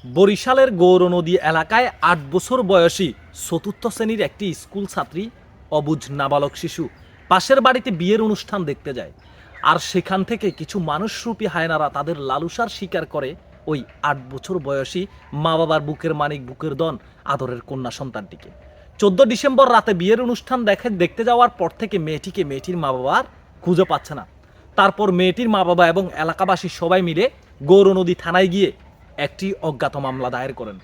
বরিশালের গৌরনদী এলাকায় ৮ বছর বয়সী চতুর্থ শ্রেণীর একটি স্কুল ছাত্রী অবুঝ নাবালক শিশু পাশের বাড়িতে বিয়ের অনুষ্ঠান দেখতে যায়। আর সেখান থেকে কিছু মানুষরূপী হায়নারা তাদের লালসার শিকার করে ওই ৮ বছর বয়সী মা বাবার বুকের মানিক বুকের দন আদরের কন্যা সন্তানটিকে। 14 ডিসেম্বর রাতে বিয়ের অনুষ্ঠান দেখতে যাওয়ার পর থেকে মেয়েটির মা বাবা আর খুঁজে পাচ্ছে না। তারপর মেয়েটির মা বাবা এবং এলাকাবাসী সবাই মিলে গৌরনদী থানায় গিয়ে একটি অজ্ঞাত মামলা দায়ের করেন।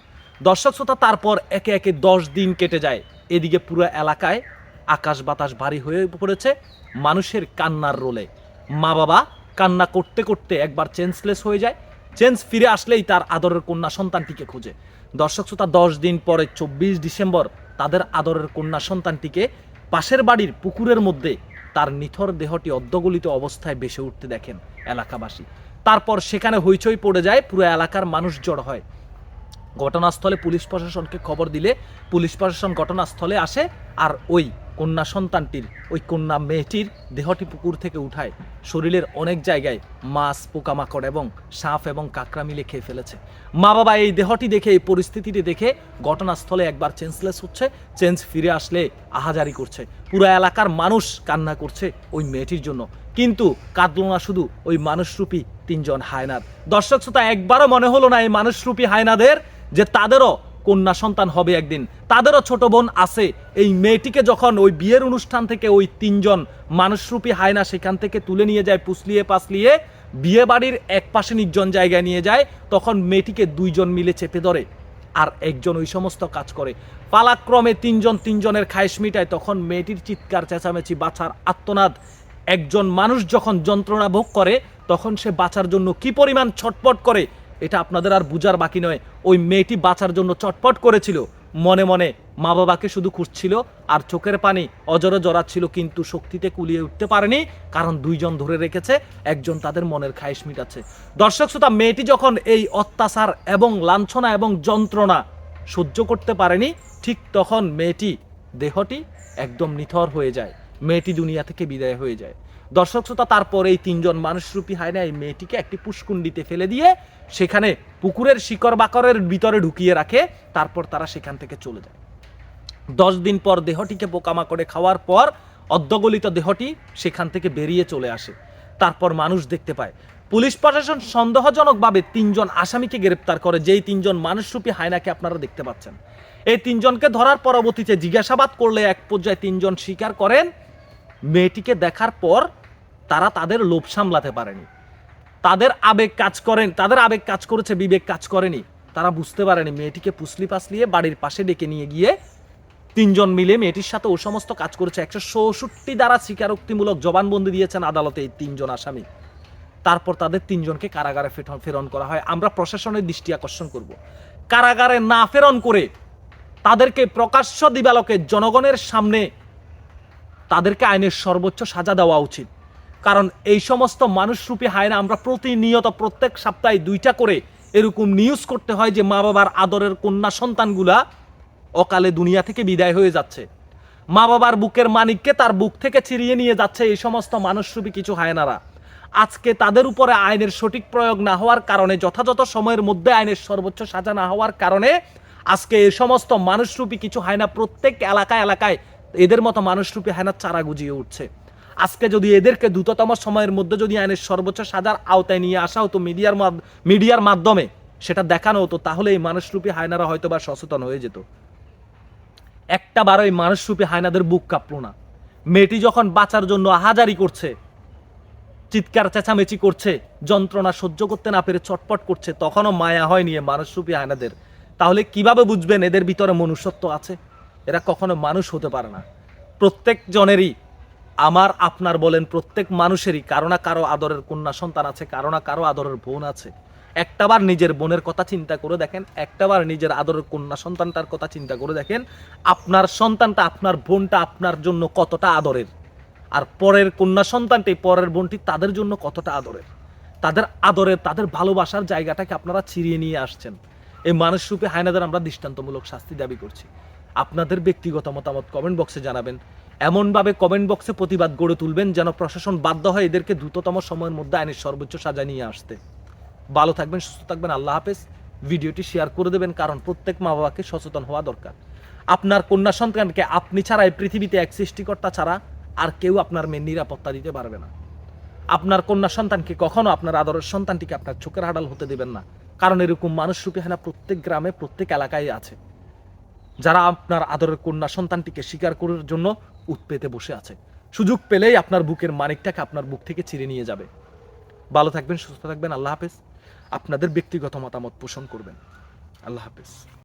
দর্শক শ্রোতা, তারপর একে একে 10 দিন কেটে যায়। এদিকে পুরো এলাকায় আকাশ বাতাস ভারী হয়ে পড়েছে মানুষের কান্নার রোলে। মা বাবা কান্না করতে করতে একবার চেঞ্জলেস হয়ে যায়। চেঞ্জ ফিরে আসলেই তার আদরের কন্যা সন্তানটিকে খুঁজে। দর্শক শ্রোতা, 10 দিন পরে 24 ডিসেম্বর তাদের আদরের কন্যা সন্তানটিকে পাশের বাড়ির পুকুরের মধ্যে তার নিথর দেহটি অর্ধগলিত অবস্থায় ভেসে উঠতে দেখেন এলাকাবাসী। তারপর সেখানে হইচই পড়ে যায়, পুরো এলাকার মানুষ জড়ো হয়। ঘটনাস্থলে পুলিশ প্রশাসনকে খবর দিলে পুলিশ প্রশাসন ঘটনাস্থলে আসে আর ওই কন্যা সন্তানটির, ওই কন্যা মেয়েটির দেহটি পুকুর থেকে উঠায়। শরীরের অনেক জায়গায় মাছ, পোকামাকড় এবং সাপ এবং কাঁকড়া মিলে খেয়ে ফেলেছে। মা বাবা এই দেহটি দেখে, এই পরিস্থিতিটি দেখে ঘটনাস্থলে একবার চেঞ্জলেস হচ্ছে। চেঞ্জ ফিরে আসলে আহাজারি করছে। পুরো এলাকার মানুষ কান্না করছে ওই মেয়েটির জন্য, কিন্তু কাঁদলো না শুধু ওই মানুষরূপী 3 জন হায়নার। দর্শক শ্রোতা, একবারও মনে হলো না এই মানুষরূপী হায়নাদের যে তাদেরও কন্যা সন্তান হবে একদিন, তাদেরও ছোট বোন আছে। এই মেয়েটিকে যখন ওই বিয়ের অনুষ্ঠান থেকে ওই 3 জন মানুষরূপী হায়না সেখান থেকে তুলে নিয়ে যায় পুছলিয়ে পাছলিয়ে বিয়ে বাড়ির এক পাশে নির্জন জায়গায় নিয়ে যায়, তখন মেয়েটিকে 2 জন মিলে চেপে ধরে আর একজন ওই সমস্ত কাজ করে। পালাক্রমে 3 জনের খায়েশ মিটায়। তখন মেয়েটির চিৎকার চেঁচামেচি, বাঁচার আর্তনাদ। একজন মানুষ যখন যন্ত্রণা ভোগ করে তখন সে বাঁচার জন্য কি পরিমাণ ছটপট করে এটা আপনাদের আর বুঝার বাকি নয়। ওই মেয়েটি বাঁচার জন্য চটপট করেছিল, মনে মনে মা বাবাকে শুধু খুঁজছিল আর চোখের পানি অজরে জড়াচ্ছিল, কিন্তু শক্তিতে কুলিয়ে উঠতে পারেনি, কারণ 2 জন ধরে রেখেছে, একজন তাদের মনের খায়েশ মিটাচ্ছে। দর্শক শ্রোতা, মেয়েটি যখন এই অত্যাচার এবং লাঞ্ছনা এবং যন্ত্রণা সহ্য করতে পারেনি, ঠিক তখন মেয়েটি দেহটি একদম নিথর হয়ে যায়, মেয়েটি দুনিয়া থেকে বিদায় হয়ে যায়। দর্শক শ্রোতা, তারপর এই 3 জন মানুষরূপী হায়না এই মেয়েটিকে একটি পুষ্কুণ্ডিতে ফেলে দিয়ে সেখানে পুকুরের শিকড় বাকরের ভিতরে ঢুকিয়ে রাখে। তারপর তারা সেখান থেকে চলে যায়। 10 দিন পর দেহটিকে পোকামাকড়ে খাওয়ার পর অর্ধগলিত দেহটি সেখান থেকে বেরিয়ে চলে আসে। তারপর মানুষ দেখতে পায়। পুলিশ প্রশাসন সন্দেহজনকভাবে 3 জন আসামিকে গ্রেপ্তার করে, যেই 3 জন মানুষরূপী হায়নাকে আপনারা দেখতে পাচ্ছেন। এই 3 জনকে ধরার পরবর্তীতে জিজ্ঞাসাবাদ করলে এক পর্যায়ে 3 জন স্বীকার করেন মেয়েটিকে দেখার পর তারা তাদের লোভ সামলাতে পারেনি, তাদের আবেগ কাজ করেছে, বিবেক কাজ করেনি। তারা বুঝতে পারেনি মেয়েটিকে পুছলি পাছলিয়ে বাড়ির পাশে ডেকে নিয়ে গিয়ে 3 জন মিলে মেয়েটির সাথে ও সমস্ত কাজ করেছে। 166 দ্বারা স্বীকারোক্তিমূলক জবানবন্দি দিয়েছেন আদালতে এই 3 জন আসামি। তারপর তাদের 3 জনকে কারাগারে প্রেরণ করা হয়। আমরা প্রশাসনের দৃষ্টি আকর্ষণ করব, কারাগারে না প্রেরণ করে তাদেরকে প্রকাশ্য দিবালোকে জনগণের সামনে তাদেরকে আইনের সর্বোচ্চ সাজা দেওয়া উচিত। কারণ এই সমস্ত মানুষরূপী হায়না আমরা প্রতিনিয়ত প্রত্যেক সপ্তাহে 2টা করে এরকম নিউজ করতে হয় যে মা বাবার আদরের কন্যা সন্তানগুলা অকালে দুনিয়া থেকে বিদায় হয়ে যাচ্ছে, মা বাবার বুকের মানিককে তার বুক থেকে ছিনিয়ে নিয়ে যাচ্ছে এই সমস্ত মানুষরূপী কিছু হায়নারা। আজকে তাদের উপরে আইনের সঠিক প্রয়োগ না হওয়ার কারণে, যথাযথ সময়ের মধ্যে আইনের সর্বোচ্চ সাজা না হওয়ার কারণে আজকে এই সমস্ত মানুষরূপী কিছু হায়না প্রত্যেক এলাকায় এদের মতো মানুষরূপী হায়নার চারা গুজিয়ে উঠছে। আজকে যদি এদেরকে দ্রুততম সময়ের মধ্যে যদি আইনের সর্বোচ্চ সাজার আওতায় নিয়ে আসা হতো, মিডিয়ার মাধ্যমে সেটা দেখানো হতো, তাহলে এই মানুষরূপী হায়নারা হয়তো বা সচেতন হয়ে যেত। একটা বার ওই মানুষরূপী হায়নাদের বুক কাঁপলো না। মেয়েটি যখন বাঁচার জন্য আহাজারি করছে, চিৎকার চেঁচামেচি করছে, যন্ত্রণা সহ্য করতে না পেরে চটপট করছে, তখনও মায়া হয়নি এই মানুষরূপী হায়নাদের। তাহলে কিভাবে বুঝবেন এদের ভিতরে মনুষ্যত্ব আছে? এরা কখনো মানুষ হতে পারে না। প্রত্যেক জনেরই, আমার আপনার বলেন, প্রত্যেক মানুষেরই কারো না কারো আদরের কন্যা সন্তান আছে, কারো না কারো আদরের বোন আছে। একটাবার নিজের বোনের কথা চিন্তা করে দেখেন, একটাবার নিজের আদরের কন্যা সন্তানটার কথা চিন্তা করে দেখেন, আপনার সন্তানটা, আপনার বোনটা আপনার জন্য কতটা আদরের, আর পরের কন্যা সন্তানটি, পরের বোনটি তাদের জন্য কতটা আদরের। তাদের আদরের, তাদের ভালোবাসার জায়গাটাকে আপনারা ছিনিয়ে নিয়ে আসছেন। এই মানুষরূপী হায়নাদের আমরা দৃষ্টান্তমূলক শাস্তি দাবি করছি। আপনাদের ব্যক্তিগত মতামত কমেন্ট বক্সে জানাবেন। এমনভাবে কমেন্ট বক্সে প্রতিবাদ গড়ে তুলবেন যেন প্রশাসন বাধ্য হয় এদেরকে দ্রুততম সময়ের মধ্যে আইনের সর্বোচ্চ সাজা নিয়ে আসতে। ভালো থাকবেন, সুস্থ থাকবেন, আল্লাহ হাফেজ। ভিডিওটি শেয়ার করে দেবেন, কারণ প্রত্যেক মা বাবাকে সচেতন হওয়া দরকার। আপনার কন্যা সন্তানকে আপনি ছাড়া এই পৃথিবীতে এক সৃষ্টিকর্তা ছাড়া আর কেউ আপনার মেয়ের নিরাপত্তা দিতে পারবে না। আপনার কন্যা সন্তানকে কখনো, আপনার আদরের সন্তানটিকে আপনার চোখের আড়াল হতে দেবেন না, কারণ এরকম মানুষ রূপে হেনা প্রত্যেক গ্রামে প্রত্যেক এলাকায় আছে, যারা আপনার আদরের কন্যা সন্তানটিকে শিকার করার জন্য উৎপেতে বসে আছে। সুযোগ পেলেই আপনার বুকের মানিকটাকে আপনার বুক থেকে ছিঁড়ে নিয়ে যাবে। ভালো থাকবেন, সুস্থ থাকবেন। আল্লাহ হাফেজ। আপনাদের ব্যক্তিগত মতামত পোষণ করবেন। আল্লাহ হাফেজ।